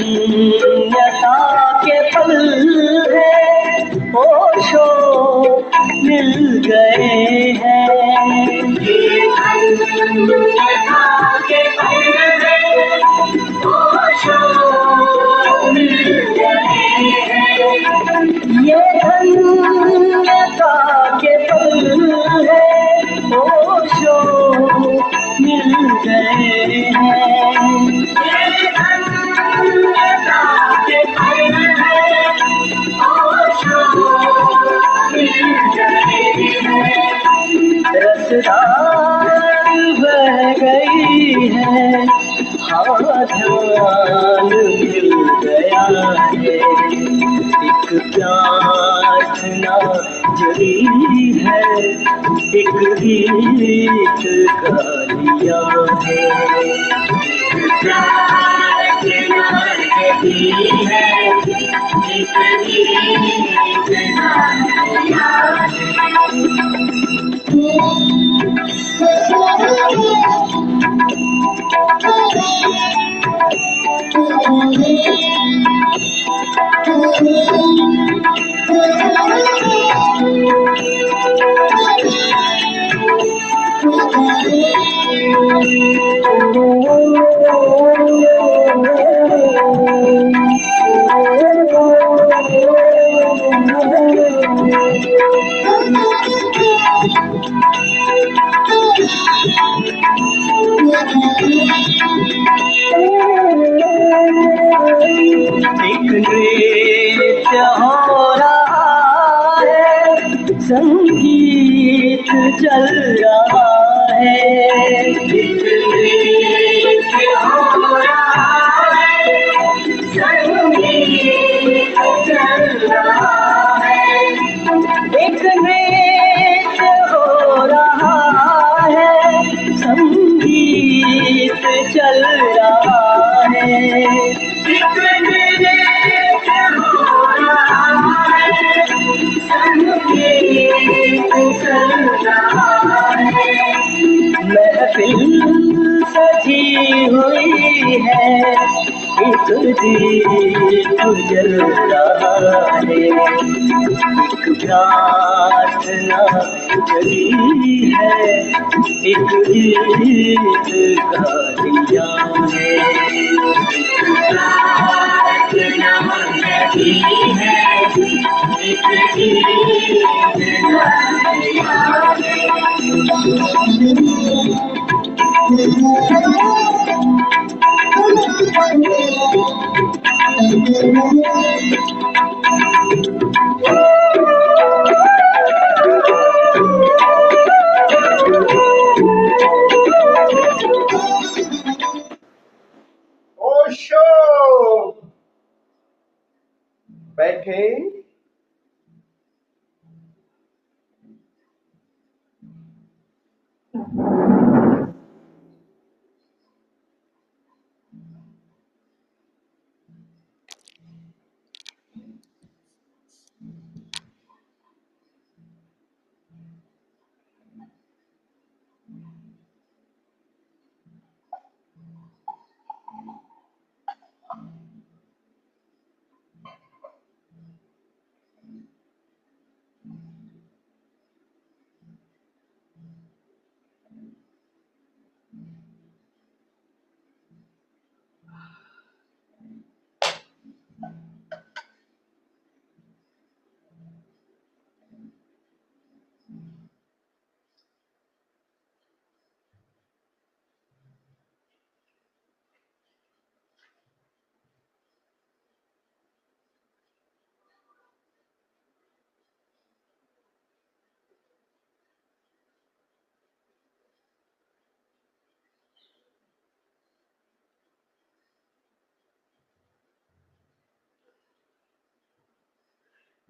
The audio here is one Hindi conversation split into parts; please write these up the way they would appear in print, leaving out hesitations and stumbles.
धन्यता के पल है, होशो मिल गए हैं। ये धन्यता के पल है, होशो मिल गए हैं। ये धन्यता के पल है, होशो मिल गए हैं। ये धन्यता के पल है, होशो मिल गए हैं। रसधार बह गई है, हवा ध्यान मिल गया है। एक प्रार्थना जड़ी है, एक गीत गा लिया है। एक प्रार्थना जड़ी है, एक गीत गा लिया है। एक नृत्य हो रहा है, संगीत चल रहा है। एक नृत्य हो रहा है, संगीत चल रहा है। एक नृत्य हो रहा है, संगीत चल रहा है। एक नृत्य हो रहा है, संगीत चल रहा है। महफिल सजी हुई है, एक दीप जल रहा है। एक प्रार्थना जड़ी है, एक गीत गा लिया है। एक प्रार्थना जड़ी है, एक गीत गा लिया है। ओशो बैठे।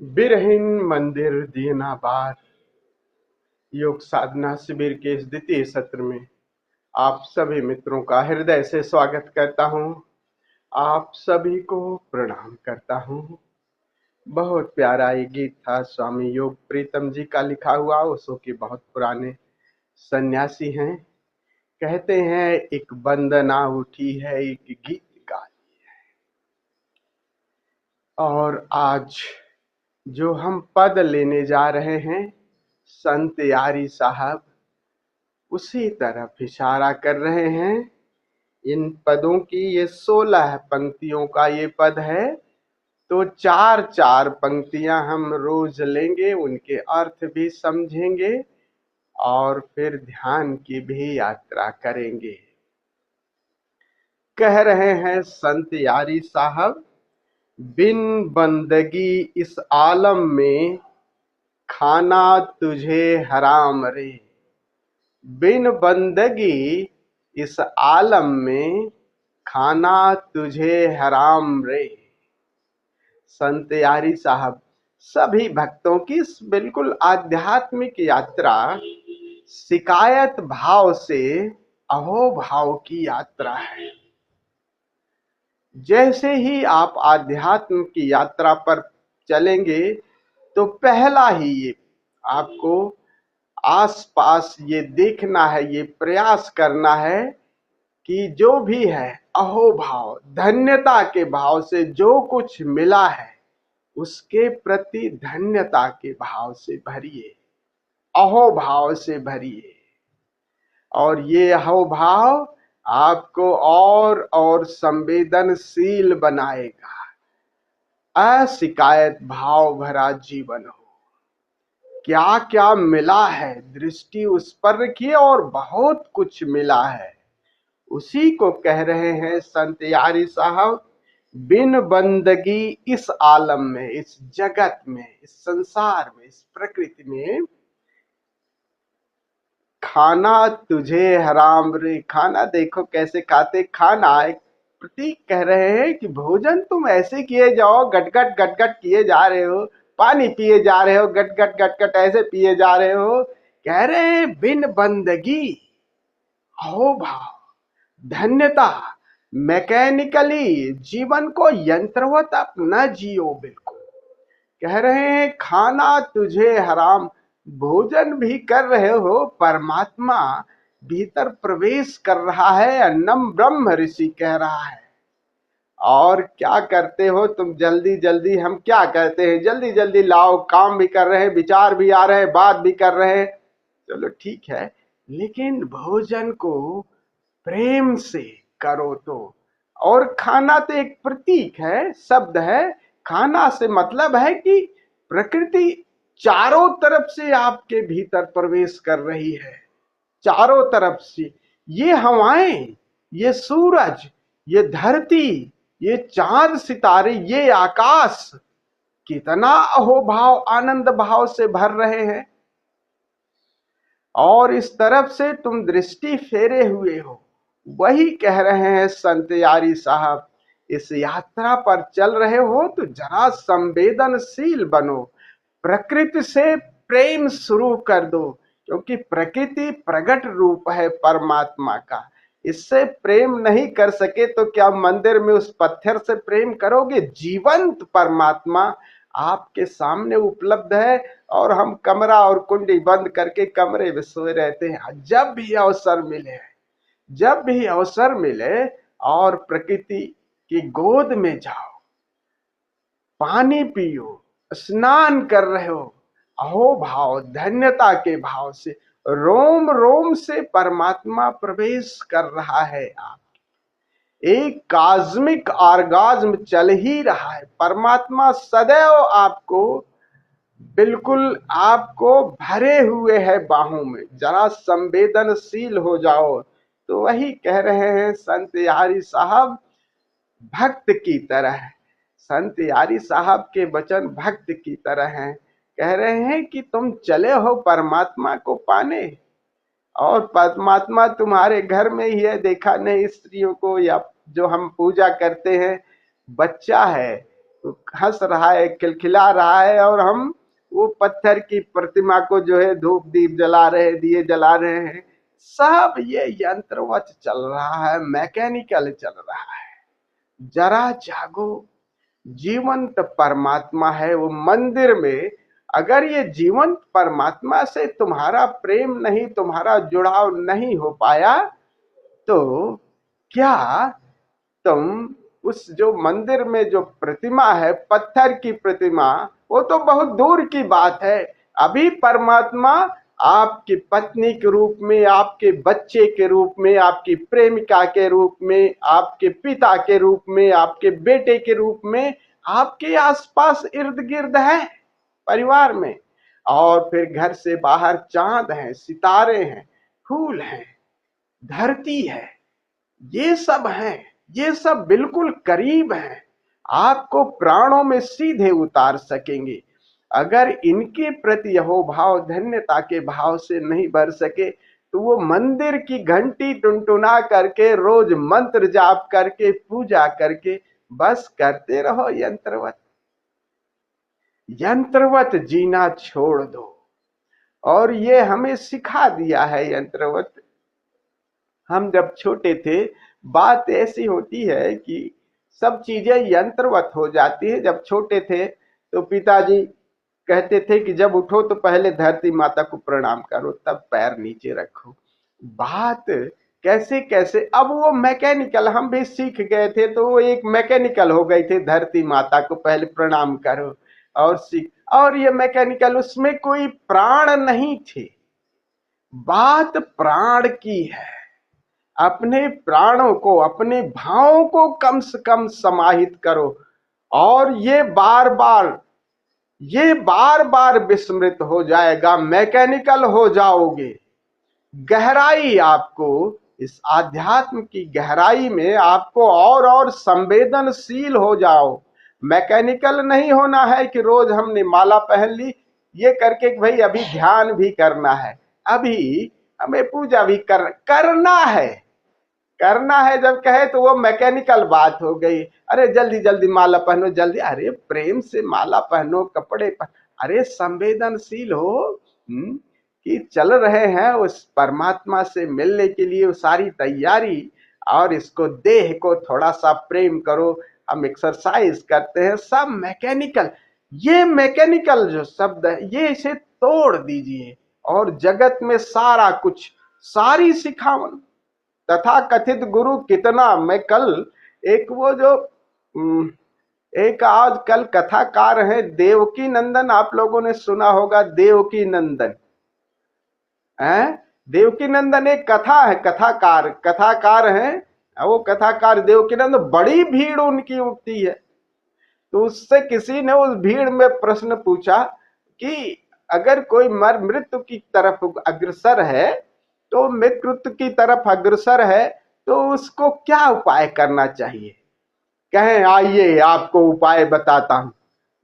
बिरहिन मंदिर दीनाबाद योग साधना शिविर के इस द्वितीय सत्र में आप सभी मित्रों का हृदय से स्वागत करता हूं। आप सभी को प्रणाम करता हूं। बहुत प्यारा ये गीत था, स्वामी योग प्रीतम जी का लिखा हुआ। ओशो के बहुत पुराने सन्यासी हैं। कहते हैं एक वंदना उठी है, एक गीत गा ली है। और आज जो हम पद लेने जा रहे हैं, संत यारी साहब उसी तरफ इशारा कर रहे हैं। इन पदों की ये 16 पंक्तियों का ये पद है, तो 4-4 पंक्तियां हम रोज लेंगे, उनके अर्थ भी समझेंगे और फिर ध्यान की भी यात्रा करेंगे। कह रहे हैं संत यारी साहब, बिन बंदगी इस आलम में खाना तुझे हराम रे। बिन बंदगी इस आलम में खाना तुझे हराम रे। संत यारी साहब सभी भक्तों की बिल्कुल आध्यात्मिक यात्रा शिकायत भाव से अहोभाव की यात्रा है। जैसे ही आप आध्यात्म की यात्रा पर चलेंगे तो पहला ही ये आपको आसपास ये देखना है, ये प्रयास करना है कि जो भी है अहोभाव, धन्यता के भाव से जो कुछ मिला है उसके प्रति धन्यता के भाव से भरिए, अहोभाव से भरिए। और ये अहोभाव आपको और संवेदनशील बनाएगा। अशिकायत भाव भरा जीवन हो। क्या क्या मिला है दृष्टि उस पर रखिए, और बहुत कुछ मिला है। उसी को कह रहे हैं संत यारी साहब, बिन बंदगी इस आलम में, इस जगत में, इस संसार में, इस प्रकृति में खाना तुझे हराम रे। खाना देखो कैसे खाते, खाना एक प्रतीक कह रहे हैं कि भोजन तुम ऐसे किए जाओ, गटगट गटगट किए जा रहे हो, पानी पिए जा रहे हो, गटगट गटगट ऐसे पिए जा रहे हो। कह रहे हैं बिन बंदगी, अहोभाव, धन्यता, मैकेनिकली जीवन को यंत्रवत आप न जियो। बिल्कुल कह रहे हैं खाना तुझे हराम। भोजन भी कर रहे हो, परमात्मा भीतर प्रवेश कर रहा है, अन्नम ब्रह्म ऋषि कह रहा है। और क्या करते हो तुम, जल्दी जल्दी हम क्या कहते हैं, जल्दी जल्दी लाओ, काम भी कर रहे हैं, विचार भी आ रहे हैं, बात भी कर रहे हैं, चलो ठीक है, लेकिन भोजन को प्रेम से करो तो। और खाना तो एक प्रतीक है, शब्द है। खाना से मतलब है कि प्रकृति चारों तरफ से आपके भीतर प्रवेश कर रही है, चारों तरफ से। ये हवाएं, ये सूरज, ये धरती, ये चांद सितारे, ये आकाश कितना अहोभाव आनंद भाव से भर रहे हैं। और इस तरफ से तुम दृष्टि फेरे हुए हो। वही कह रहे हैं संत यारी साहब, इस यात्रा पर चल रहे हो तो जरा संवेदनशील बनो, प्रकृति से प्रेम शुरू कर दो, क्योंकि प्रकृति प्रकट रूप है परमात्मा का। इससे प्रेम नहीं कर सके तो क्या मंदिर में उस पत्थर से प्रेम करोगे? जीवंत परमात्मा आपके सामने उपलब्ध है, और हम कमरा और कुंडी बंद करके कमरे में सोए रहते हैं। जब भी अवसर मिले, जब भी अवसर मिले, और प्रकृति की गोद में जाओ, पानी पियो, स्नान कर रहे हो, अहोभाव, धन्यता के भाव से, रोम रोम से परमात्मा प्रवेश कर रहा है। आप एक कास्मिक ऑर्गाज्म चल ही रहा है। परमात्मा सदैव आपको, बिल्कुल आपको भरे हुए है बाहों में। जरा संवेदनशील हो जाओ। तो वही कह रहे हैं संत यारी साहब, भक्त की तरह। संत यारी साहब के वचन भक्त की तरह हैं। कह रहे हैं कि तुम चले हो परमात्मा को पाने, और परमात्मा तुम्हारे घर में ही है। देखा नहीं स्त्रियों को, या जो हम पूजा करते हैं, बच्चा है हंस रहा है, खिलखिला रहा है, और हम वो पत्थर की प्रतिमा को जो है धूप दीप जला रहे हैं, दिए जला रहे हैं। सब ये यंत्रवत चल रहा है, मैकेनिकल चल रहा है। जरा जागो, जीवंत परमात्मा है वो मंदिर में। अगर ये जीवंत परमात्मा से तुम्हारा प्रेम नहीं, तुम्हारा जुड़ाव नहीं हो पाया, तो क्या तुम उस जो मंदिर में जो प्रतिमा है, पत्थर की प्रतिमा, वो तो बहुत दूर की बात है। अभी परमात्मा आपकी पत्नी के रूप में, आपके बच्चे के रूप में, आपकी प्रेमिका के रूप में, आपके पिता के रूप में, आपके बेटे के रूप में आपके आसपास इर्द गिर्द है परिवार में। और फिर घर से बाहर चांद हैं, सितारे हैं, फूल हैं, धरती है, ये सब हैं, ये सब बिल्कुल करीब हैं, आपको प्राणों में सीधे उतार सकेंगे। अगर इनके प्रति यहो भाव धन्यता के भाव से नहीं भर सके तो वो मंदिर की घंटी टुनटुना करके, रोज मंत्र जाप करके, पूजा करके बस करते रहो यंत्रवत। यंत्रवत जीना छोड़ दो। और ये हमें सिखा दिया है यंत्रवत। हम जब छोटे थे, बात ऐसी होती है कि सब चीजें यंत्रवत हो जाती है। जब छोटे थे तो पिताजी कहते थे कि जब उठो तो पहले धरती माता को प्रणाम करो, तब पैर नीचे रखो। बात कैसे कैसे अब वो मैकेनिकल, हम भी सीख गए थे तो वो एक मैकेनिकल हो गई थे, धरती माता को पहले प्रणाम करो और सीख। और ये मैकेनिकल, उसमें कोई प्राण नहीं थे। बात प्राण की है। अपने प्राणों को, अपने भावों को कम से कम समाहित करो। और ये बार बार विस्मृत हो जाएगा, मैकेनिकल हो जाओगे। गहराई, आपको इस आध्यात्म की गहराई में आपको और संवेदनशील हो जाओ। मैकेनिकल नहीं होना है कि रोज हमने माला पहन ली ये करके कि भाई अभी ध्यान भी करना है, अभी हमें पूजा भी करना है जब कहे तो वो मैकेनिकल बात हो गई। अरे जल्दी जल्दी माला पहनो, जल्दी, अरे प्रेम से माला पहनो, कपड़े अरे संवेदनशील हो कि चल रहे हैं उस परमात्मा से मिलने के लिए, वो सारी तैयारी। और इसको, देह को थोड़ा सा प्रेम करो, हम एक्सरसाइज करते हैं, सब मैकेनिकल। ये मैकेनिकल जो शब्द है, ये इसे तोड़ दीजिए और जगत में सारा कुछ, सारी सिखावन। तथा कथित गुरु कितना, मैं कल एक वो जो एक आजकल कथाकार है देवकी नंदन, आप लोगों ने सुना होगा, देवकी नंदन है। देवकी नंदन एक कथा है, कथाकार है वो। कथाकार देवकी नंदन, बड़ी भीड़ उनकी उठती है। तो उससे किसी ने उस भीड़ में प्रश्न पूछा कि अगर कोई मृत्यु की तरफ अग्रसर है, तो मृत्यु की तरफ अग्रसर है तो उसको क्या उपाय करना चाहिए। कहें आइए आपको उपाय बताता हूं।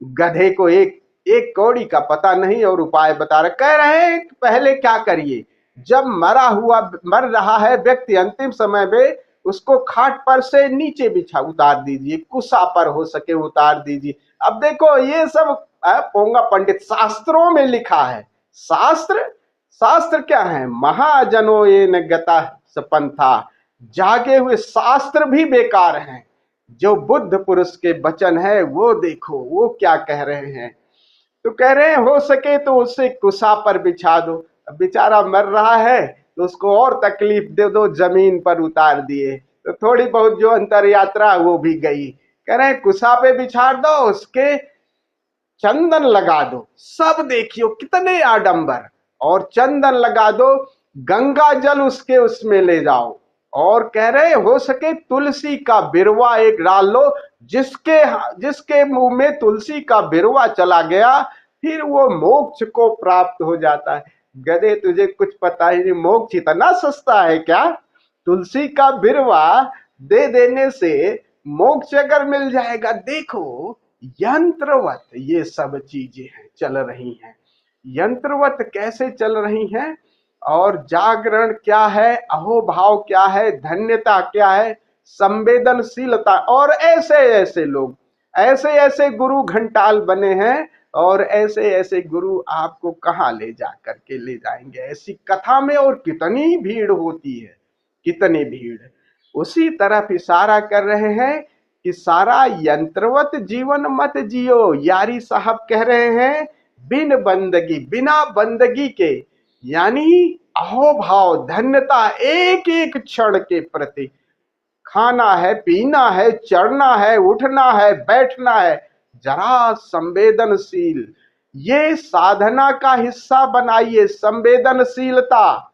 गधे को एक कौड़ी का पता नहीं और उपाय बता रहे। कह रहे हैं पहले क्या करिए, जब मर रहा है व्यक्ति, अंतिम समय में उसको खाट पर से नीचे बिछा उतार दीजिए, कुसा पर हो सके उतार दीजिए। अब देखो ये सब पोंगा पंडित, शास्त्रों में लिखा है। शास्त्र क्या है, महाजनो ये न गता सपंथा, जागे हुए शास्त्र भी बेकार हैं। जो बुद्ध पुरुष के वचन है वो देखो, वो क्या कह रहे हैं। तो कह रहे हैं हो सके तो उसे कुसा पर बिछा दो। बेचारा मर रहा है तो उसको और तकलीफ दे दो, जमीन पर उतार दिए तो थोड़ी बहुत जो अंतर यात्रा वो भी गई। कह रहे हैं कुसा पे बिछा दो, उसके चंदन लगा दो, सब देखियो कितने आडंबर, और चंदन लगा दो, गंगा जल उसके उसमें ले जाओ। और कह रहे हो सके तुलसी का बिरवा एक डाल लो, जिसके मुंह में तुलसी का बिरवा चला गया फिर वो मोक्ष को प्राप्त हो जाता है। गधे तुझे कुछ पता ही नहीं, मोक्ष इतना सस्ता है क्या? तुलसी का बिरवा दे देने से मोक्ष अगर मिल जाएगा। देखो यंत्रवत ये सब चीजें हैं, चल रही हैं। यंत्रवत कैसे चल रही हैं? और जागरण क्या है, अहोभाव क्या है, धन्यता क्या है, संवेदनशीलता। और ऐसे ऐसे लोग, ऐसे ऐसे गुरु घंटाल बने हैं, और ऐसे ऐसे गुरु आपको कहाँ ले जा करके ले जाएंगे ऐसी कथा में। और कितनी भीड़ होती है, कितनी भीड़। उसी तरफ इशारा कर रहे हैं कि सारा यंत्रवत जीवन मत जियो। यारी साहब कह रहे हैं बिन बंदगी, बिना बंदगी के, यानी अहोभाव धन्यता एक एक क्षण के प्रति खाना है, पीना है, चढ़ना है, उठना है, बैठना है, जरा संवेदनशील, ये साधना का हिस्सा बनाइए। संवेदनशीलता,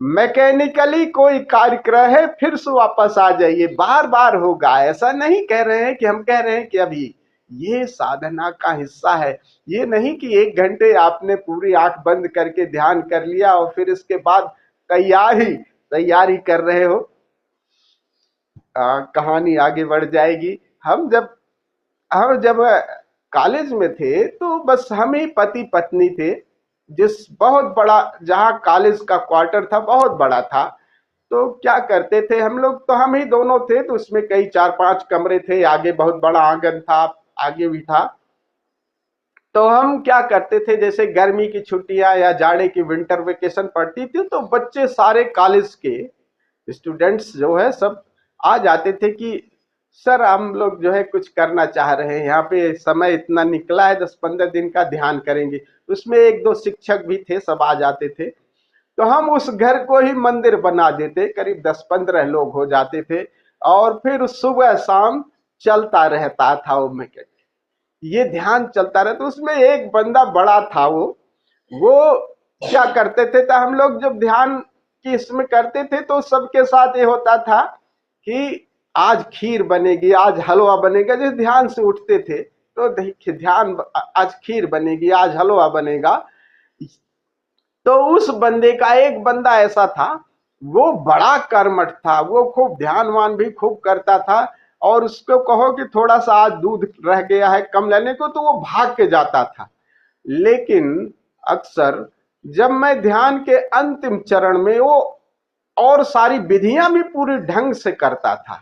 मैकेनिकली कोई कार्य करे फिर से वापस आ जाइए, बार बार होगा, ऐसा नहीं कह रहे हैं कि हम कह रहे हैं कि अभी ये साधना का हिस्सा है। ये नहीं कि 1 घंटे आपने पूरी आंख बंद करके ध्यान कर लिया और फिर इसके बाद तैयारी कर रहे हो। कहानी आगे बढ़ जाएगी। हम जब कॉलेज में थे तो बस हम ही पति पत्नी थे। जिस बहुत बड़ा, जहाँ कॉलेज का क्वार्टर था बहुत बड़ा था, तो क्या करते थे हम लोग, तो हम ही दोनों थे, तो उसमें कई 4-5 कमरे थे, आगे बहुत बड़ा आंगन था, आगे भी था। तो हम क्या करते थे, जैसे गर्मी की छुट्टियां या जाड़े की विंटर वेकेशन पड़ती थी, तो बच्चे सारे कॉलेज के स्टूडेंट्स जो है सब आ जाते थे कि सर हम लोग जो है कुछ करना चाह रहे हैं, यहाँ पे समय इतना निकला है, 10-15 दिन का ध्यान करेंगे। उसमें 1-2 शिक्षक भी थे, सब आ जाते थे। तो हम उस घर को ही मंदिर बना देते, करीब 10-15 लोग हो जाते थे, और फिर सुबह शाम चलता रहता था वो, मैं ये ध्यान चलता रहता। उसमें एक बंदा बड़ा था, वो क्या करते थे, तो हम लोग जब ध्यान की इसमें करते थे तो सबके साथ ये होता था कि आज खीर बनेगी, आज हलवा बनेगा। जैसे ध्यान से उठते थे तो देखिए ध्यान, आज खीर बनेगी, आज हलवा बनेगा। तो उस बंदे का, एक बंदा ऐसा था, वो बड़ा कर्मठ था, वो खूब ध्यानवान भी खूब करता था, और उसको कहो कि थोड़ा सा आज दूध रह गया है कम लेने को, तो वो भाग के जाता था। लेकिन अक्सर जब मैं ध्यान के अंतिम चरण में, वो और सारी विधियां भी पूरी ढंग से करता था,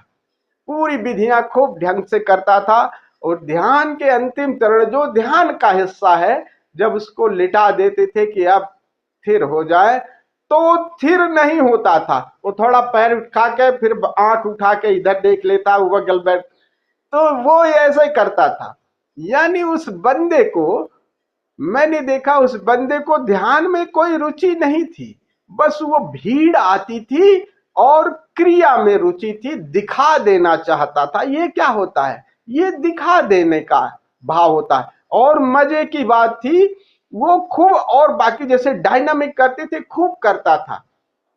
पूरी विधियां खूब ढंग से करता था, और ध्यान के अंतिम चरण जो ध्यान का हिस्सा है, जब उसको लिटा देते थे कि अब स्थिर हो जाए, तो स्थिर नहीं होता था। वो थोड़ा पैर उठा के फिर आंख उठा के इधर देख लेता, वो बगल बैठ, तो वो ऐसे ही करता था। यानी उस बंदे को, मैंने देखा उस बंदे को ध्यान में कोई रुचि नहीं थी, बस वो भीड़ आती थी और क्रिया में रुचि थी, दिखा देना चाहता था। ये क्या होता है, ये दिखा देने का भाव होता है। और मजे की बात थी, वो खूब, और बाकी जैसे डायनामिक करते थे खूब करता था।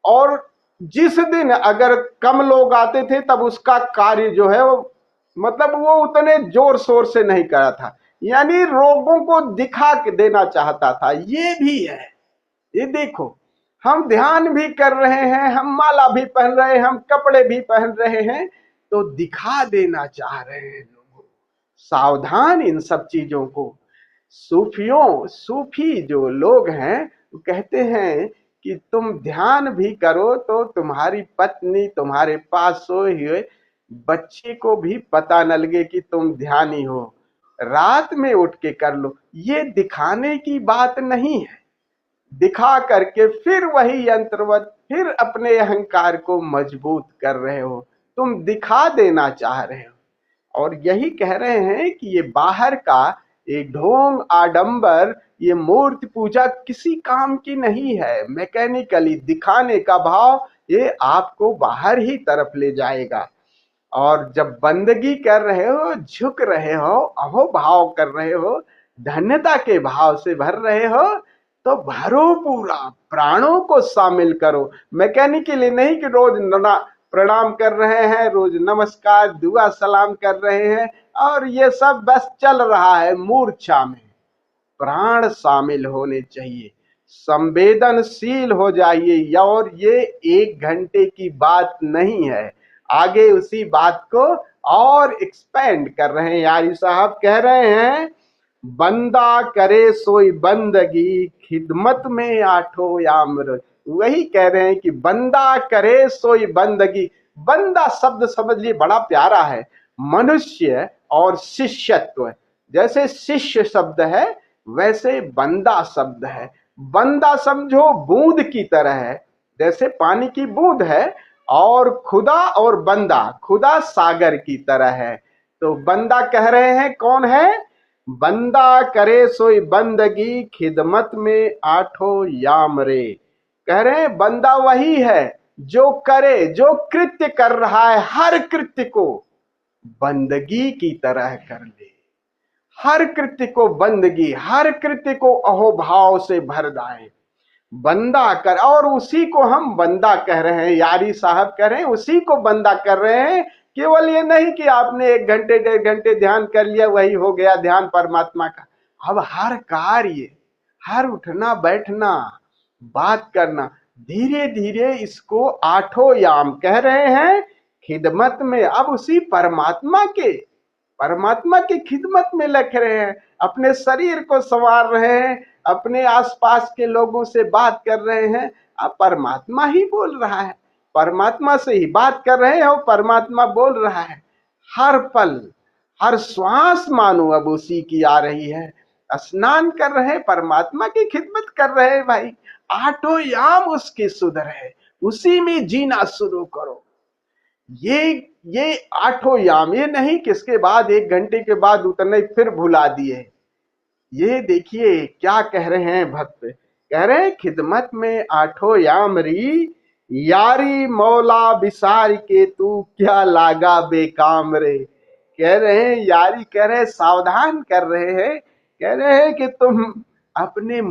और जिस दिन अगर कम लोग आते थे तब उसका कार्य जो है वो, मतलब वो उतने जोर शोर से नहीं करा था, यानी लोगों को दिखा के देना चाहता था। ये भी है, ये देखो, हम ध्यान भी कर रहे हैं, हम माला भी पहन रहे हैं, हम कपड़े भी पहन रहे हैं, तो दिखा देना चाह रहे हैं लोगों। सावधान इन सब चीजों को। सूफी जो लोग हैं वो कहते हैं कि तुम ध्यान भी करो तो तुम्हारी पत्नी तुम्हारे पास सोए हुए बच्चे को भी पता न लगे कि तुम ध्यानी हो, रात में उठ के कर लो। ये दिखाने की बात नहीं है, दिखा करके फिर वही यंत्रवत फिर अपने अहंकार को मजबूत कर रहे हो, तुम दिखा देना चाह रहे हो। और यही कह रहे हैं कि ये बाहर का एक ढोंग आडंबर, ये मूर्ति पूजा किसी काम की नहीं है। मैकेनिकली दिखाने का भाव ये आपको बाहर ही तरफ ले जाएगा। और जब बंदगी कर रहे हो, झुक रहे हो, अहोभाव कर रहे हो, धन्यता के भाव से भर रहे हो, तो भरो पूरा, प्राणों को शामिल करो। मैकेनिकली नहीं कि रोज प्रणाम कर रहे हैं, रोज नमस्कार दुआ सलाम कर रहे हैं, और ये सब बस चल रहा है मूर्छा में। प्राण शामिल होने चाहिए, संवेदनशील हो जाइए। और ये 1 घंटे की बात नहीं है, आगे उसी बात को और एक्सपेंड कर रहे हैं। यारी साहब कह रहे हैं, बंदा करे सोई बंदगी, खिदमत में आठो यामर। वही कह रहे हैं कि बंदा करे सोई बंदगी। बंदा शब्द समझ लिए, बड़ा प्यारा है। मनुष्य और शिष्यत्व, जैसे शिष्य शब्द है वैसे बंदा शब्द है। बंदा समझो बूंद की तरह है, जैसे पानी की बूंद है, और खुदा और बंदा, खुदा सागर की तरह है। तो बंदा कह रहे हैं कौन है, बंदा करे सोई बंदगी, खिदमत में आठो याम रे। कह रहे हैं बंदा वही है जो करे, जो कृत्य कर रहा है, हर कृत्य को बंदगी की तरह कर ले। हर कृत्य को बंदगी, हर कृत्य को अहोभाव से भर दाए, बंदा कर। और उसी को हम बंदा कह रहे हैं, यारी साहब कह रहे हैं, उसी को बंदा कर रहे हैं। केवल ये नहीं कि आपने 1 घंटे 1.5 घंटे ध्यान कर लिया, वही हो गया ध्यान परमात्मा का। अब हर कार्य, हर उठना बैठना, बात करना, धीरे धीरे इसको 8 याम कह रहे हैं खिदमत में। अब उसी परमात्मा की खिदमत में लग रहे हैं, अपने शरीर को संवार रहे हैं, अपने आसपास के लोगों से बात कर रहे हैं। अब परमात्मा ही बोल रहा है, परमात्मा से ही बात कर रहे हैं और परमात्मा बोल रहा है। हर पल, हर श्वास मानो अब उसी की आ रही है। स्नान कर रहे, परमात्मा की खिदमत कर रहे हैं भाई। 8 याम उसके सुधर है, उसी में जीना शुरू करो। ये 8 याम, ये नहीं कि इसके बाद 1 घंटे के बाद उतने फिर भुला दिए। ये देखिए क्या कह रहे हैं भक्त, कह रहे हैं खिदमत में 8 याम री, यारी मौला बिसार के तू क्या लागा बेकाम रे। कह रहे हैं यारी, कह रहे हैं सावधान कर रहे हैं, कह रहे हैं कि तुम अपने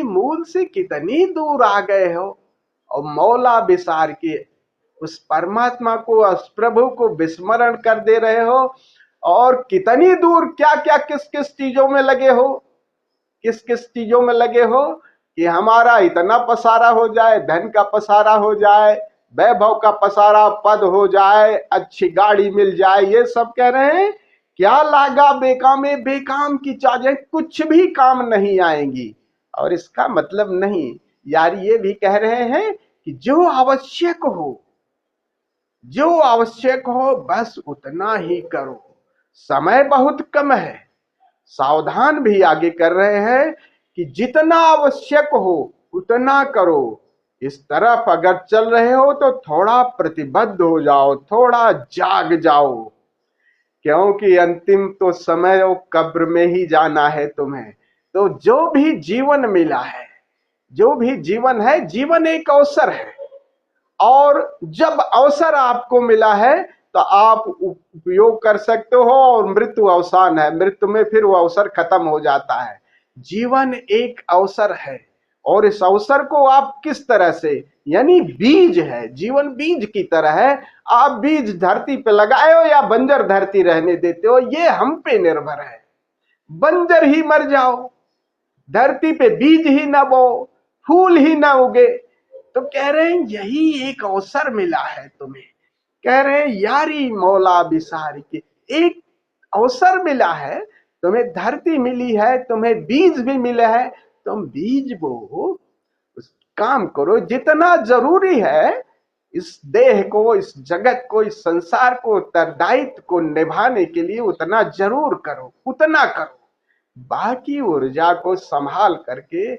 मूल से कितनी दूर आ गए हो, और मौला बिसार के, उस परमात्मा को, उस प्रभु को विस्मरण कर दे रहे हो। और कितनी दूर, क्या क्या किस किस चीजों में लगे हो, किस किस चीजों में लगे हो कि हमारा इतना पसारा हो जाए, धन का पसारा हो जाए, वैभव का पसारा, पद हो जाए, अच्छी गाड़ी मिल जाए, ये सब कह रहे हैं क्या लागा बेकामे। बेकाम की चाजें कुछ भी काम नहीं आएंगी। और इसका मतलब नहीं, यार ये भी कह रहे हैं कि जो आवश्यक हो बस उतना ही करो, समय बहुत कम है। सावधान भी आगे कर रहे हैं कि जितना आवश्यक हो उतना करो। इस तरफ अगर चल रहे हो तो थोड़ा प्रतिबद्ध हो जाओ, थोड़ा जाग जाओ, क्योंकि अंतिम तो समय और कब्र में ही जाना है तुम्हें। तो जो भी जीवन मिला है, जो भी जीवन है, जीवन एक अवसर है। और जब अवसर आपको मिला है तो आप उपयोग कर सकते हो, और मृत्यु अवसान है, मृत्यु में फिर वो अवसर खत्म हो जाता है। जीवन एक अवसर है, और इस अवसर को आप किस तरह से, यानी बीज है, जीवन बीज की तरह है। आप बीज धरती पे लगाए हो या बंजर धरती रहने देते हो, ये हम पे निर्भर है। बंजर ही मर जाओ, धरती पे बीज ही ना बो, फूल ही ना उगे, तो कह रहे हैं यही एक अवसर मिला है तुम्हें। कह रहे हैं यारी मौला बिसारी के, एक अवसर मिला है तुम्हें, धरती मिली है, तुम्हें बीज भी मिले है, तुम बीज बो, उस काम करो। जितना जरूरी है इस देह को, इस जगत को, इस संसार को, उत्तरदायित्व को निभाने के लिए उतना जरूर करो, उतना करो। बाकी ऊर्जा को संभाल करके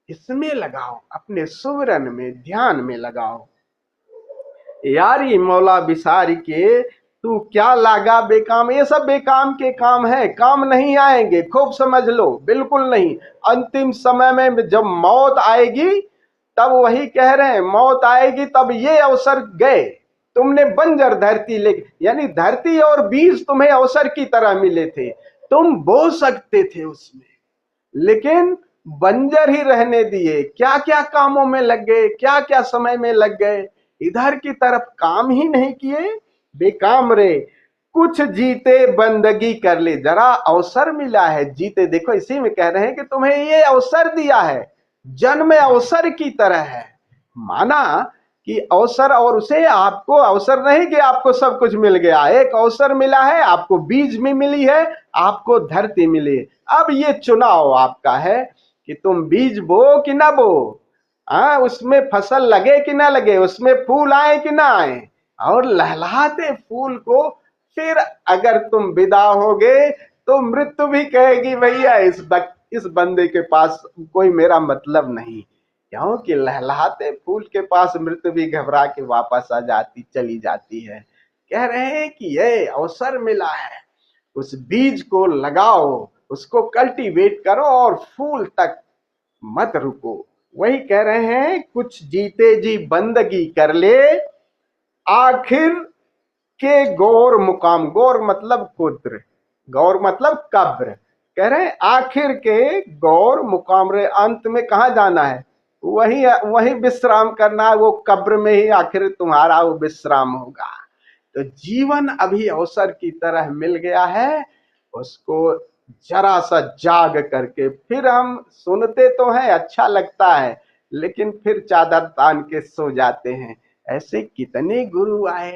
इसमें लगाओ, अपने सुवरन में, ध्यान में लगाओ। यारी मौला बिसारी के तू क्या लागा बेकाम। ये सब बेकाम के काम है, काम नहीं आएंगे, खूब समझ लो, बिल्कुल नहीं। अंतिम समय में जब मौत आएगी तब वही कह रहे हैं, मौत आएगी तब ये अवसर गए। तुमने बंजर धरती ले, यानी धरती और बीज तुम्हें अवसर की तरह मिले थे, तुम बो सकते थे उसमें, लेकिन बंजर ही रहने दिए। क्या क्या कामों में लग गए, क्या क्या समय में लग गए, इधर की तरफ काम ही नहीं किए, बेकाम रे। कुछ जीते बंदगी कर ले, जरा अवसर मिला है जीते, देखो इसी में कह रहे हैं कि तुम्हें ये अवसर दिया है, जन्म अवसर की तरह है। माना कि अवसर, और उसे आपको अवसर नहीं कि आपको सब कुछ मिल गया, एक अवसर मिला है, आपको बीज भी मिली है, आपको धरती मिली है। अब ये चुनाव आपका है कि तुम बीज बो कि ना बो, उसमें फसल लगे कि ना लगे, उसमें फूल आए कि ना आए। और लहलहाते फूल को फिर अगर तुम विदा होगे तो मृत्यु भी कहेगी भैया इस बंदे के पास कोई मेरा मतलब नहीं, क्योंकि लहलहाते फूल के पास मृत्यु भी घबरा के वापस आ जाती, चली जाती है। कह रहे हैं कि ये अवसर मिला है, उस बीज को लगाओ, उसको कल्टीवेट करो और फूल तक मत रुको। वही कह रहे हैं, कुछ जीते जी बंदगी कर ले, आखिर के गौर मुकाम, गौर मतलब कुद्र, गौर मतलब कब्र, कह रहे हैं आखिर के गौर मुकाम रे, अंत में कहाँ जाना है, वही वही विश्राम करना है, वो कब्र में ही आखिर तुम्हारा वो विश्राम होगा। तो जीवन अभी अवसर की तरह मिल गया है, उसको जरा सा जाग करके, फिर हम सुनते तो हैं अच्छा लगता है, लेकिन फिर चादर तान के सो जाते हैं। ऐसे कितने गुरु आए,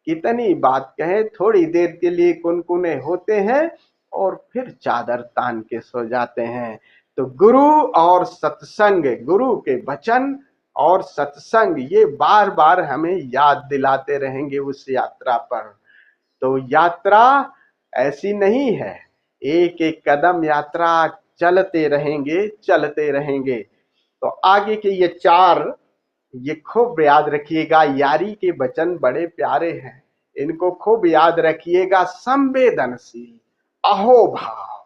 कितनी बात कहे, थोड़ी देर के लिए कुनकुने होते हैं और फिर चादर तान के सो जाते हैं। तो गुरु और सत्संग, गुरु के वचन और सत्संग, ये बार बार हमें याद दिलाते रहेंगे उस यात्रा पर। तो यात्रा ऐसी नहीं है, एक एक कदम यात्रा चलते रहेंगे, चलते रहेंगे। तो आगे के ये चार, ये खूब याद रखिएगा, यारी के वचन बड़े प्यारे हैं, इनको खूब याद रखिएगा। संवेदनशील, अहोभाव,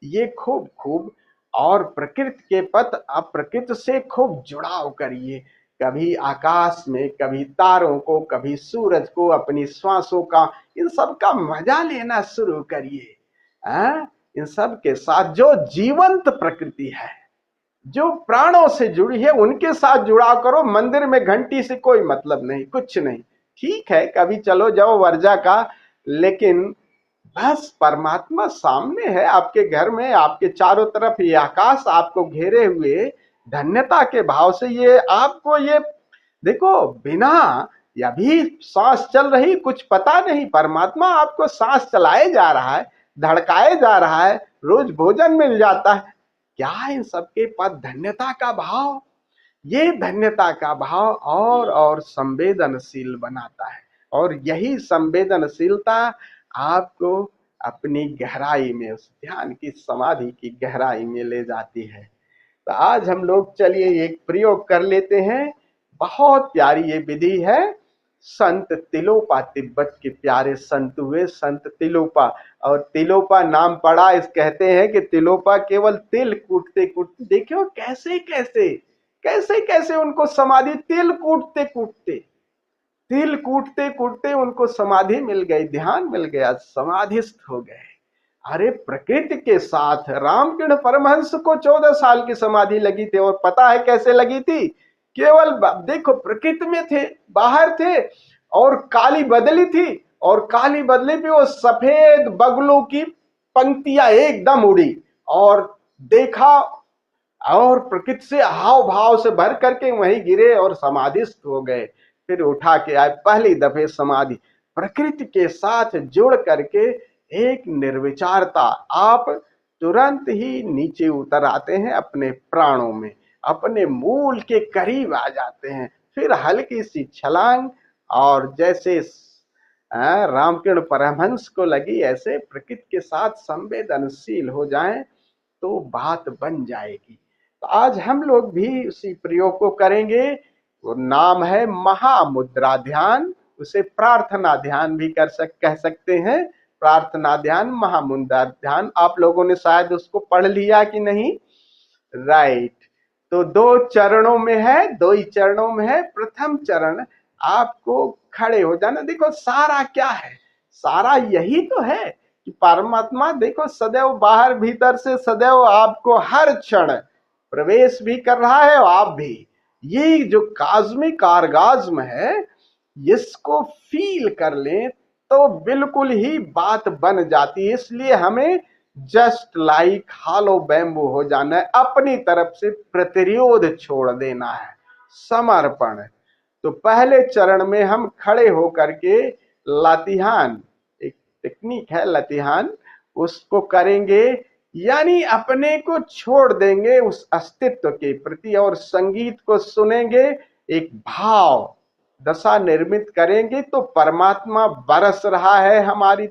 ये खूब खूब, और प्रकृति के पथ, आप प्रकृति से खूब जुड़ाव करिए, कभी आकाश में, कभी तारों को, कभी सूरज को, अपनी श्वासों का, इन सब का मजा लेना शुरू करिए। इन सब के साथ जो जीवंत प्रकृति है, जो प्राणों से जुड़ी है, उनके साथ जुड़ाव करो। मंदिर में घंटी से कोई मतलब नहीं, कुछ नहीं, ठीक है कभी चलो जाओ वर्जा का, लेकिन बस परमात्मा सामने है आपके घर में, आपके चारों तरफ ये आकाश आपको घेरे हुए, धन्यता के भाव से ये आपको, ये देखो, बिना अभी सांस चल रही, कुछ पता नहीं, परमात्मा आपको सांस चलाए जा रहा है, धड़काए जा रहा है, रोज भोजन मिल जाता है। क्या इन सबके पास धन्यता का भाव, ये धन्यता का भाव और संवेदनशील बनाता है, और यही संवेदनशीलता आपको अपनी गहराई में, उस ध्यान की, समाधि की गहराई में ले जाती है। तो आज हम लोग चलिए एक प्रयोग कर लेते हैं, बहुत प्यारी ये विधि है। संत तिलोपा, तिब्बत के प्यारे संत हुए संत तिलोपा, और तिलोपा नाम पड़ा, इस कहते हैं कि तिलोपा केवल तिल कूटते कूटते, देखियो कैसे कैसे कैसे कैसे उनको समाधि, तिल कूटते कूटते, तिल कूटते कूटते उनको समाधि मिल गई, ध्यान मिल गया, समाधिस्थ हो गए। अरे प्रकृति के साथ रामकृष्ण परमहंस को 14 साल की समाधि लगी थी, और पता है कैसे लगी थी, केवल देखो प्रकृति में थे, बाहर थे, और काली बदली थी, और काली बदली पे वो सफेद बगलों की पंक्तियां एकदम उड़ी, और देखा, और प्रकृति से हाव भाव से भर करके वहीं गिरे और समाधिस्थ हो गए। फिर उठा के आए, पहली दफे समाधि, प्रकृति के साथ जुड़ करके एक निर्विचारता, आप तुरंत ही नीचे उतर आते हैं अपने प्राणों में, अपने मूल के करीब आ जाते हैं। फिर हल्की सी छलांग, और जैसे रामकृष्ण परमहंस को लगी, ऐसे प्रकृति के साथ संवेदनशील हो जाएं तो बात बन जाएगी। तो आज हम लोग भी उसी प्रयोग को करेंगे। वो नाम है महामुद्रा ध्यान, उसे प्रार्थना ध्यान भी कह सकते हैं। प्रार्थना ध्यान, महामुद्रा ध्यान, आप लोगों ने शायद उसको पढ़ लिया कि नहीं, राइट। तो 2 चरणों में है, 2 ही चरणों में है। प्रथम चरण, आपको खड़े हो जाना। देखो सारा क्या है, सारा यही तो है कि परमात्मा देखो सदैव बाहर भीतर से सदैव आपको हर क्षण प्रवेश भी कर रहा है, और आप भी, ये जो कास्मिक ऑर्गाज्म है, इसको फील कर लें तो बिल्कुल ही बात बन जाती है। इसलिए हमें जस्ट लाइक हॉलो बैम्बू हो जाना है, अपनी तरफ से प्रतिरोध छोड़ देना है, समर्पण। तो पहले चरण में हम खड़े होकर के लातिहान, एक टेक्निक है लातिहान, उसको करेंगे, यानी अपने को छोड़ देंगे उस अस्तित्व के प्रति, और संगीत को सुनेंगे, एक भाव दशा निर्मित करेंगे, तो परमात्मा बरस रहा है हमारी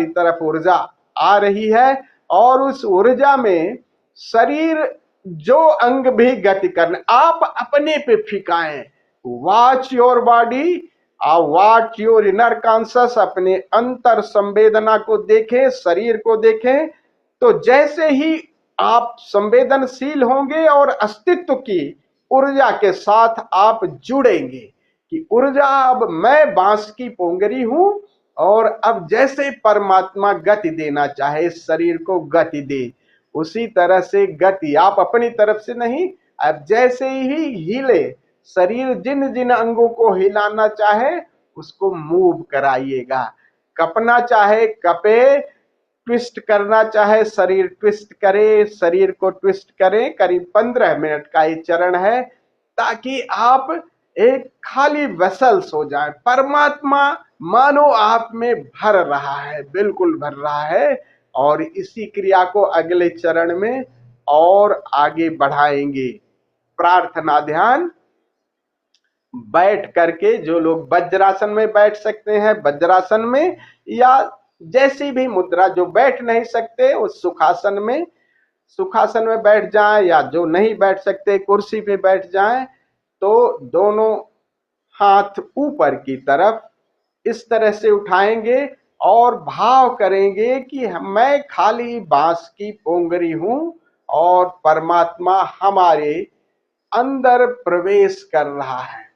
तरफ ऊर्जा आ रही है, और उस ऊर्जा में शरीर जो अंग भी गति करने, आप अपने पे फिकाएं। Watch your body, watch your inner conscious, अपने अंतर संवेदना को देखें, शरीर को देखें। तो जैसे ही आप संवेदनशील होंगे और अस्तित्व की ऊर्जा के साथ आप जुड़ेंगे कि ऊर्जा, अब मैं बांस की पोंगरी हूं और अब जैसे परमात्मा गति देना चाहे शरीर को गति दे, उसी तरह से गति आप अपनी तरफ से नहीं, अब जैसे ही हिले शरीर, जिन जिन अंगों को हिलाना चाहे उसको मूव कराइएगा। कपना चाहे कपे, ट्विस्ट करना चाहे शरीर ट्विस्ट करे, शरीर को ट्विस्ट करें। करीब 15 मिनट का ये चरण है ताकि आप एक खाली वेसल्स हो जाए। परमात्मा मानो आप में भर रहा है, बिल्कुल भर रहा है। और इसी क्रिया को अगले चरण में और आगे बढ़ाएंगे। प्रार्थना ध्यान, बैठ करके जो लोग वज्रासन में बैठ सकते हैं वज्रासन में, या जैसी भी मुद्रा, जो बैठ नहीं सकते उस सुखासन में बैठ जाएं, या जो नहीं बैठ सकते कुर्सी पे बैठ जाएं। तो दोनों हाथ ऊपर की तरफ इस तरह से उठाएंगे और भाव करेंगे कि मैं खाली बांस की पोंगरी हूं और परमात्मा हमारे अंदर प्रवेश कर रहा है,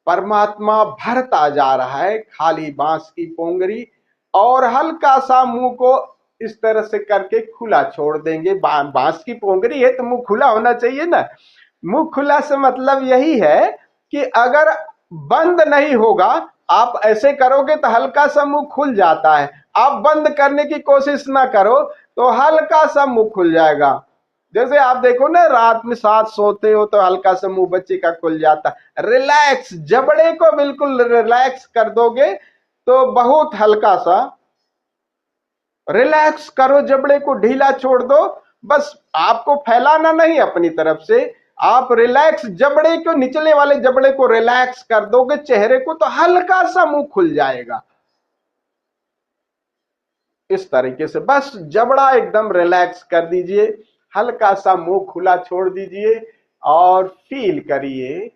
परमात्मा भरता जा रहा है, खाली बांस की पोंगरी। और हल्का सा मुंह को इस तरह से करके खुला छोड़ देंगे। बांस की पोंगरी है तो मुंह खुला होना चाहिए ना। मुंह खुला से मतलब यही है कि अगर बंद नहीं होगा, आप ऐसे करोगे तो हल्का सा मुंह खुल जाता है, आप बंद करने की कोशिश ना करो तो हल्का सा मुंह खुल जाएगा। जैसे आप देखो ना, रात में साथ सोते हो तो हल्का सा मुंह बच्चे का खुल जाता है। रिलैक्स, जबड़े को बिल्कुल रिलैक्स कर दोगे तो बहुत हल्का सा रिलैक्स करो, जबड़े को ढीला छोड़ दो। बस आपको फैलाना नहीं अपनी तरफ से, आप रिलैक्स, जबड़े को, निचले वाले जबड़े को रिलैक्स कर दोगे, चेहरे को, तो हल्का सा मुंह खुल जाएगा। इस तरीके से बस जबड़ा एकदम रिलैक्स कर दीजिए, हल्का सा मुंह खुला छोड़ दीजिए और फील करिए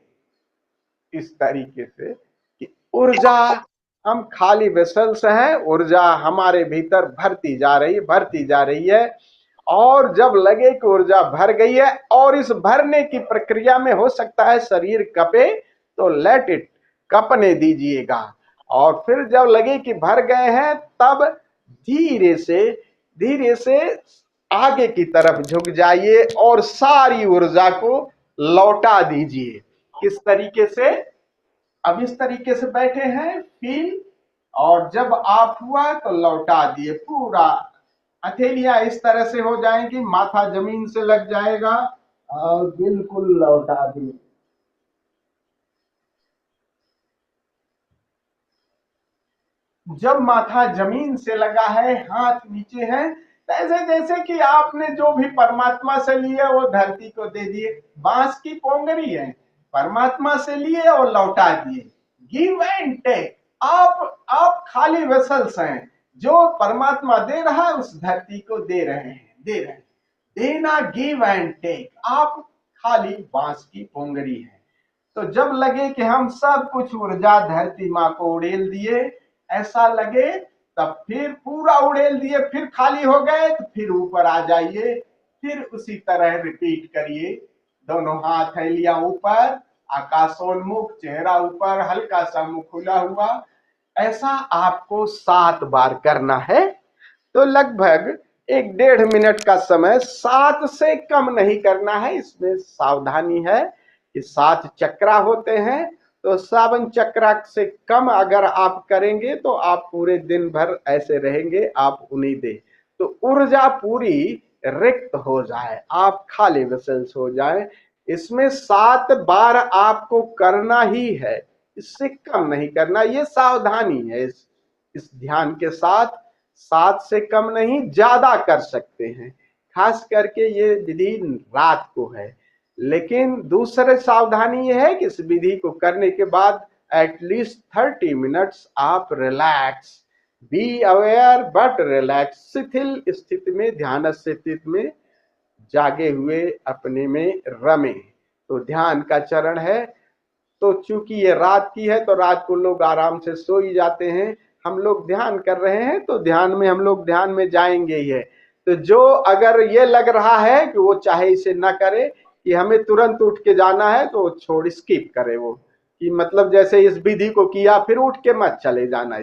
इस तरीके से कि ऊर्जा, हम खाली वेसल्स हैं, ऊर्जा हमारे भीतर भरती जा रही है। और जब लगे कि ऊर्जा भर गई है और इस भरने की प्रक्रिया में हो सकता है शरीर कपे, तो लेट इट, कपने दीजिएगा। और फिर जब लगे कि भर गए हैं तब धीरे से आगे की तरफ झुक जाइए और सारी ऊर्जा को लौटा दीजिए। किस तरीके से? अब इस तरीके से बैठे हैं, फील, और जब आप हुआ तो लौटा दिए पूरा। हथेलियां इस तरह से हो जाएंगी, माथा जमीन से लग जाएगा और बिल्कुल लौटा दिए। जब माथा जमीन से लगा है, हाथ नीचे है, ऐसे जैसे कि आपने जो भी परमात्मा से लिया वो धरती को दे दिए। बांस की पोंगरी है, परमात्मा से लिए और लौटा दिए। गिव एंड टेक, आप खाली वेसल्स हैं, जो परमात्मा दे रहा है उस धरती को दे रहे हैं। देना, गिव एंड टेक, आप खाली बांस की पोंगरी है। तो जब लगे कि हम सब कुछ ऊर्जा धरती माँ को उड़ेल दिए, ऐसा लगे, तब फिर पूरा उड़ेल दिए, फिर खाली हो गए तो फिर ऊपर आ जाइए, फिर उसी तरह रिपीट करिए। दोनों हाथ हथेलियां ऊपर, आकाशोन्मुख, चेहरा ऊपर, हल्का सा मुंह खुला हुआ। ऐसा आपको 7 बार करना है। तो लगभग 1-1.5 मिनट का समय, 7 से कम नहीं करना है। इसमें सावधानी है कि 7 चक्रा होते हैं, तो 7 चक्रा से कम अगर आप करेंगे तो आप पूरे दिन भर ऐसे रहेंगे, आप उन्हीं दे, तो ऊर्जा पूरी रिक्त हो जाए, आप खाली वेसल्स हो जाए। इसमें 7 बार आपको करना ही है, इससे कम नहीं करना। ये सावधानी है, इस ध्यान के साथ 7 से कम नहीं, ज्यादा कर सकते हैं। खास करके ये विधि रात को है। लेकिन दूसरे सावधानी यह है कि इस विधि को करने के बाद एटलीस्ट 30 मिनट्स आप relax, be aware but relax, शिथिल स्थिति में, ध्यान स्थिति में जागे हुए अपने में रमे। तो ध्यान का चरण है। तो चूंकि ये रात की है तो रात को लोग आराम से सो ही जाते हैं, हम लोग ध्यान कर रहे हैं तो ध्यान में हम लोग ध्यान में जाएंगे ही है। तो जो अगर ये लग रहा है कि वो चाहे इसे ना करे, कि हमें तुरंत उठ के जाना है, तो छोड़ स्किप करे वो, कि मतलब जैसे इस विधि को किया फिर उठ के मत चले जाना।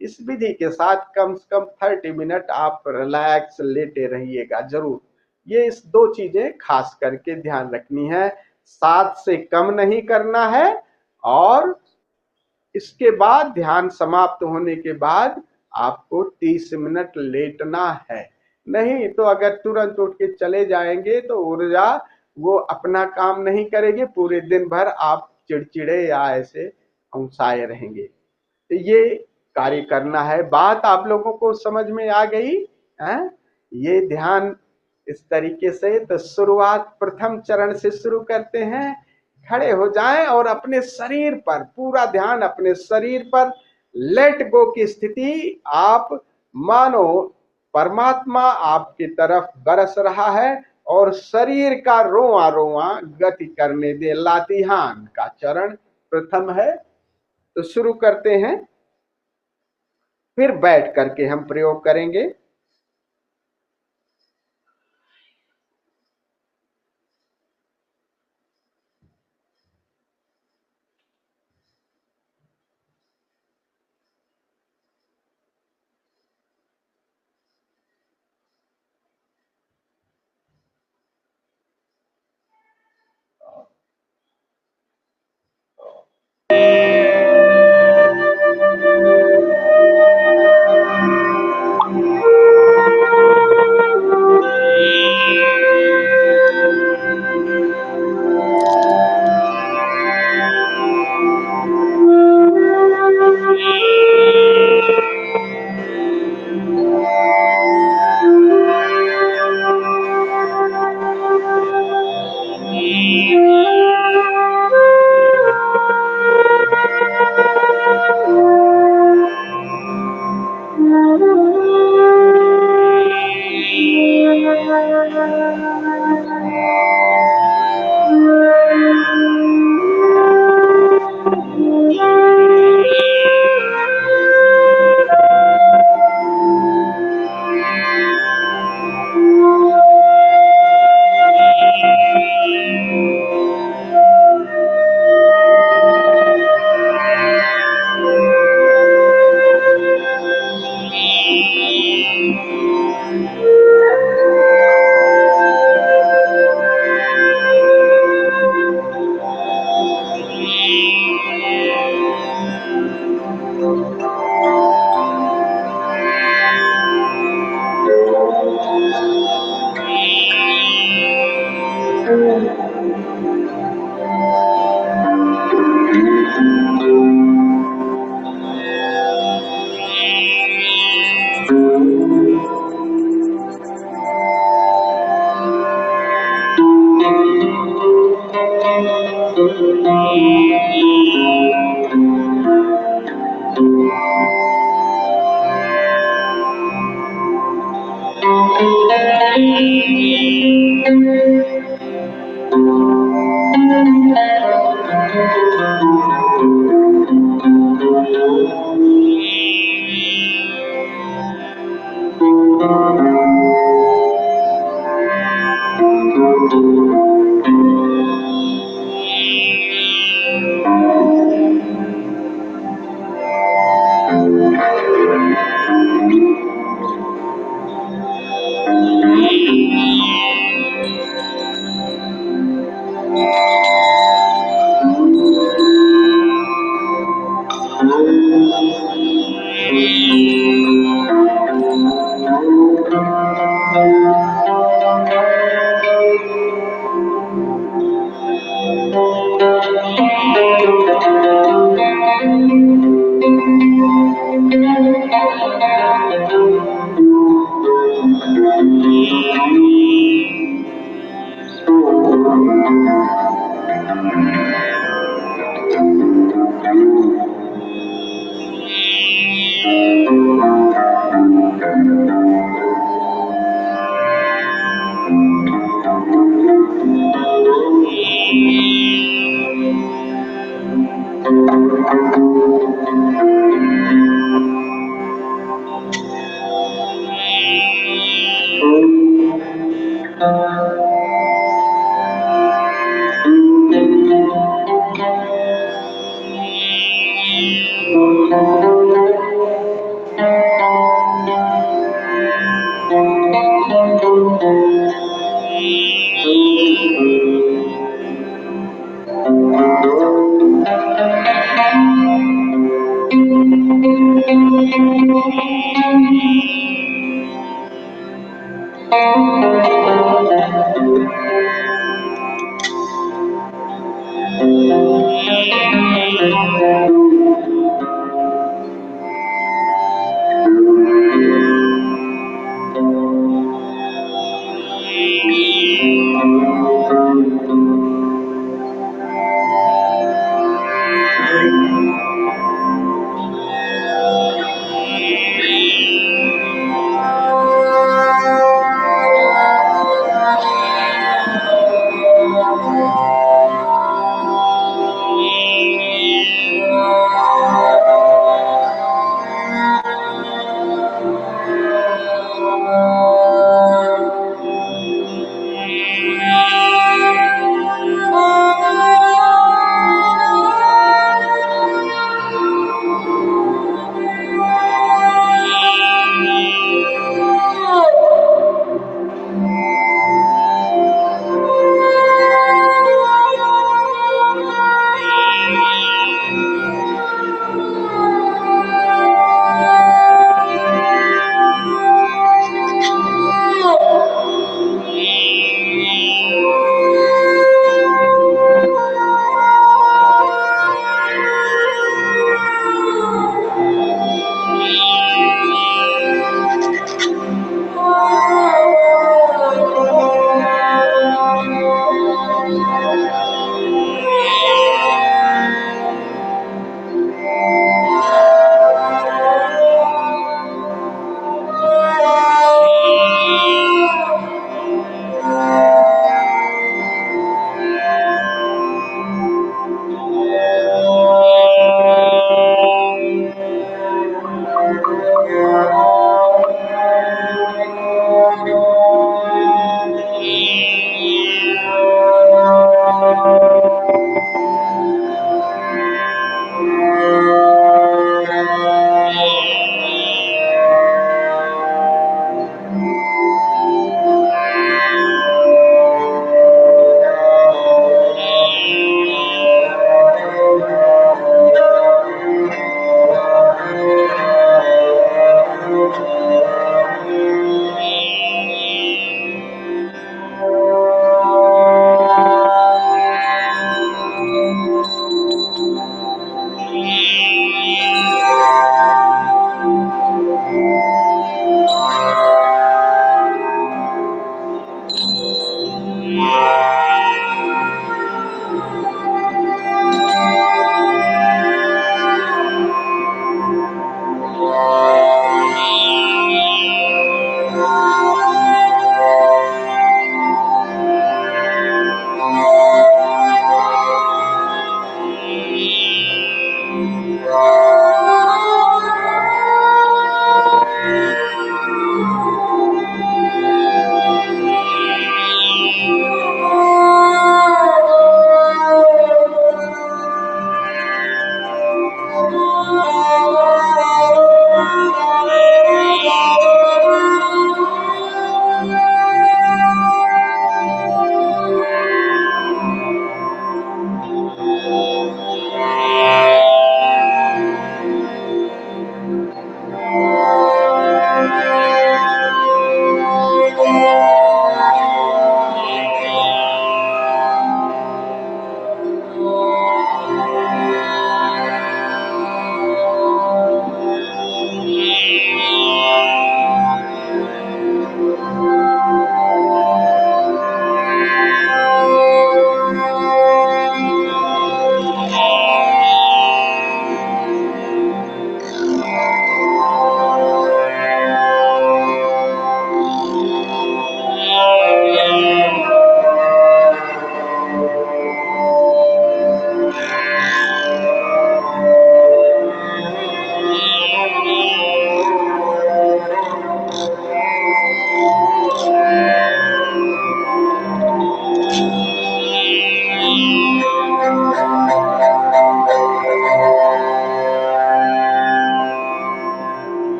इस विधि के साथ कम से कम 30 मिनट आप रिलैक्स लेटे रहिएगा जरूर। ये इस 2 चीजें खास करके ध्यान रखनी है, 7 से कम नहीं करना है, और इसके बाद ध्यान समाप्त होने के बाद आपको 30 मिनट लेटना है। नहीं तो अगर तुरंत उठ के चले जाएंगे तो ऊर्जा वो अपना काम नहीं करेगी, पूरे दिन भर आप चिड़चिड़े या ऐसे औंसाए रहेंगे। तो ये कार्य करना है। बात आप लोगों को समझ में आ गई है? ये ध्यान इस तरीके से, तो शुरुआत प्रथम चरण से शुरू करते हैं। खड़े हो जाएं और अपने शरीर पर पूरा ध्यान, अपने शरीर पर लेट गो की स्थिति, आप मानो परमात्मा आपकी तरफ बरस रहा है और शरीर का रोआ रोआ गति करने दे। लातिहान का चरण प्रथम है, तो शुरू करते हैं, फिर बैठ करके हम प्रयोग करेंगे।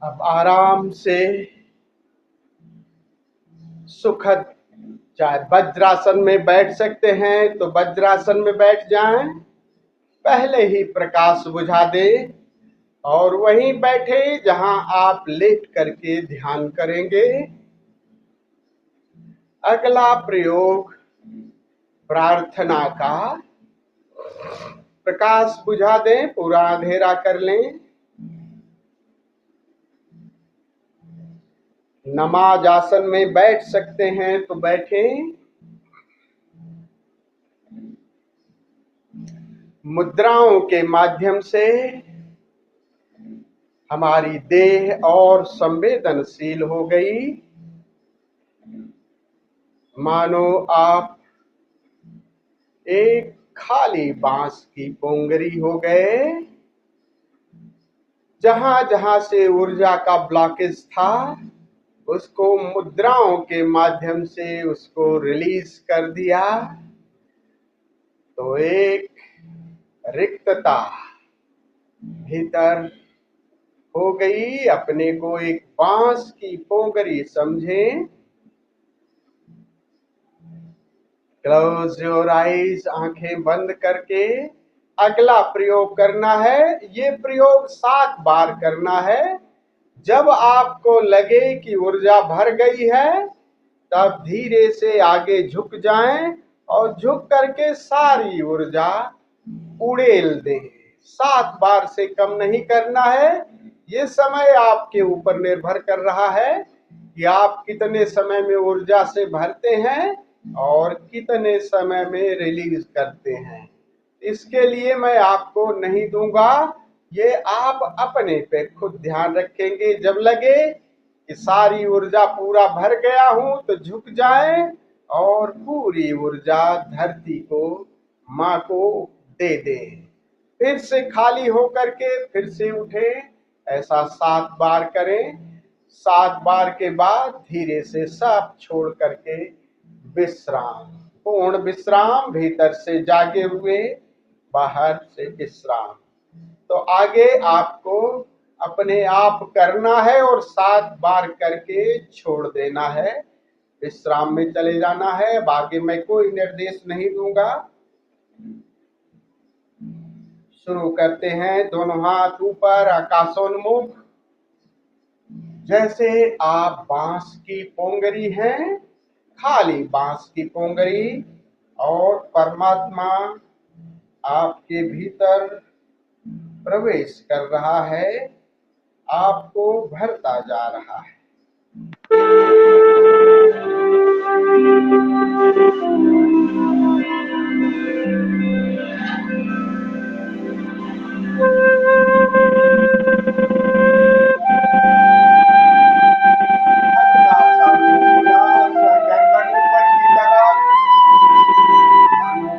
अब आराम से सुखद, चाहे वज्रासन में बैठ सकते हैं तो वज्रासन में बैठ जाएं, पहले ही प्रकाश बुझा दें और वहीं बैठे जहां आप लेट करके ध्यान करेंगे। अगला प्रयोग प्रार्थना का। प्रकाश बुझा दें, पूरा अंधेरा कर लें। नमाज आसन में बैठ सकते हैं तो बैठें। मुद्राओं के माध्यम से हमारी देह और संवेदनशील हो गई, मानो आप एक खाली बांस की पोंगरी हो गए। जहां जहां से ऊर्जा का ब्लॉकेज था उसको मुद्राओं के माध्यम से उसको रिलीज कर दिया, तो एक रिक्तता भीतर हो गई। अपने को एक बांस की पोंगरी समझें। क्लोज योर आईज, आंखें बंद करके अगला प्रयोग करना है। ये प्रयोग 7 बार करना है। जब आपको लगे कि ऊर्जा भर गई है तब धीरे से आगे झुक जाएं और झुक करके सारी ऊर्जा उड़ेल दें। 7 बार से कम नहीं करना है। ये समय आपके ऊपर निर्भर कर रहा है कि आप कितने समय में ऊर्जा से भरते हैं और कितने समय में रिलीज करते हैं। इसके लिए मैं आपको नहीं दूंगा, ये आप अपने पे खुद ध्यान रखेंगे। जब लगे कि सारी ऊर्जा पूरा भर गया हूं तो झुक जाएं और पूरी ऊर्जा धरती को, माँ को दे दें। फिर से खाली होकर के फिर से उठे, ऐसा 7 बार करें। 7 बार के बाद धीरे से सब छोड़ करके विश्राम, पूर्ण विश्राम, भीतर से जागे हुए, बाहर से विश्राम। तो आगे आपको अपने आप करना है और 7 बार करके छोड़ देना है, विश्राम में चले जाना है। अब आगे मैं कोई निर्देश नहीं दूंगा। शुरू करते हैं। दोनों हाथ ऊपर, आकाशोन्मुख, जैसे आप बांस की पोंगरी हैं, खाली बांस की पोंगरी, और परमात्मा आपके भीतर प्रवेश कर रहा है, आपको भरता जा रहा है।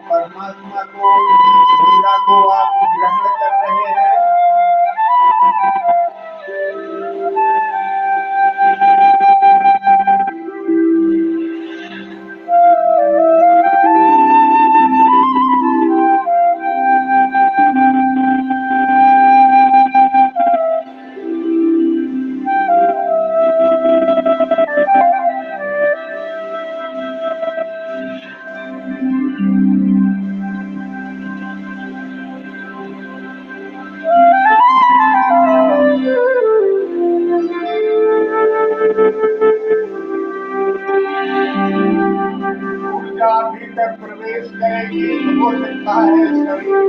परमात्मा को, ऊर्जा को आप ग्रहण कर रहे हैं। ऊर्जा भीतर प्रवेश करेगी तो हो सकता है शरीर